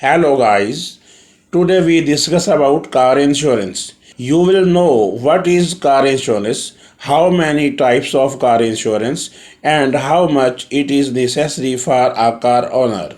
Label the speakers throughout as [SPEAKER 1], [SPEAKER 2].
[SPEAKER 1] Hello guys, today we discuss about car insurance. You will know what is car insurance, how many types of car insurance and how much it is necessary for a car owner.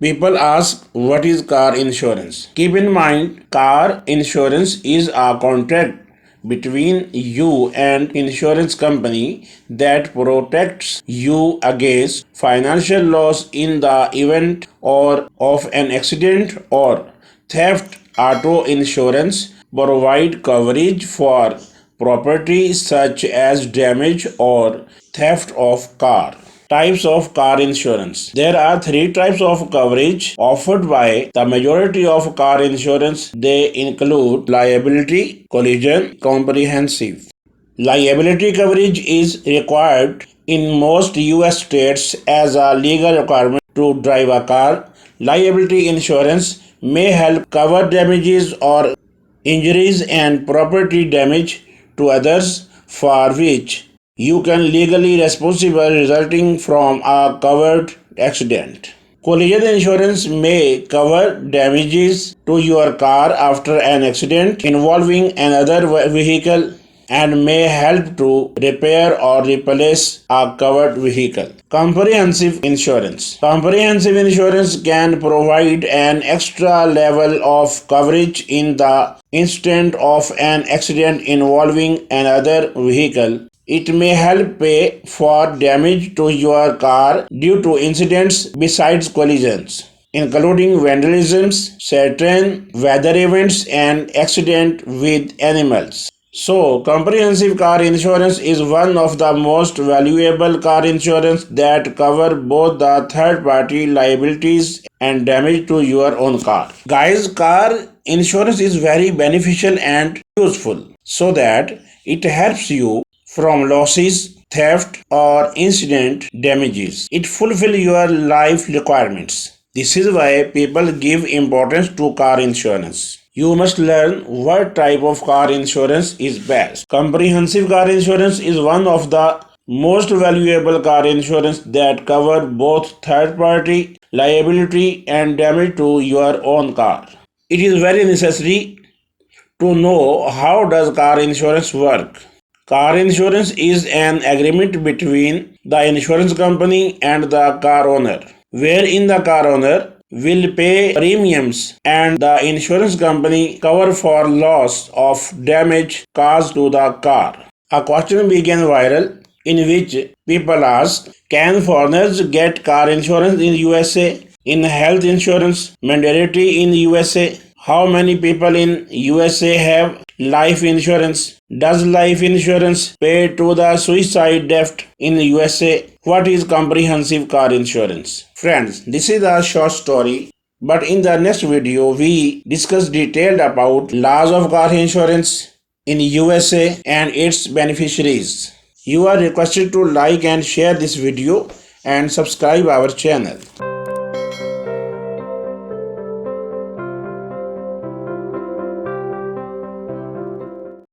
[SPEAKER 1] People ask what is car insurance. Keep in mind car insurance is a contract between you and insurance company that protects you against financial loss in the event or of an accident or theft. Auto insurance provide coverage for property such as damage or theft of car. Types of car insurance. There are three types of coverage offered by the majority of car insurance. They include liability, collision, comprehensive. Liability coverage is required in most US states as a legal requirement to drive a car. Liability insurance may help cover damages or injuries and property damage to others for which you can legally responsible resulting from a covered accident. Collision insurance may cover damages to your car after an accident involving another vehicle and may help to repair or replace a covered vehicle. Comprehensive insurance. Comprehensive insurance can provide an extra level of coverage in the instant of an accident involving another vehicle. It may help pay for damage to your car due to incidents besides collisions, including vandalism, certain weather events, and accident with animals. So, comprehensive car insurance is one of the most valuable car insurance that cover both the third party liabilities and damage to your own car. Guys, car insurance is very beneficial and useful so that it helps you from losses, theft or incident damages. It fulfills your life requirements. This is why people give importance to car insurance. You must learn what type of car insurance is best. Comprehensive car insurance is one of the most valuable car insurance that cover both third party liability and damage to your own car. It is very necessary to know how does car insurance work. Car insurance is an agreement between the insurance company and the car owner, wherein the car owner will pay premiums and the insurance company cover for loss of damage caused to the car. A question began viral in which people asked, can foreigners get car insurance in USA? In health insurance mandatory in USA? How many people in USA have life insurance? Does life insurance pay to the suicide death in USA? What is comprehensive car insurance? Friends, this is a short story, but in the next video we discuss detailed about laws of car insurance in USA and its beneficiaries. You are requested to like and share this video and subscribe our channel.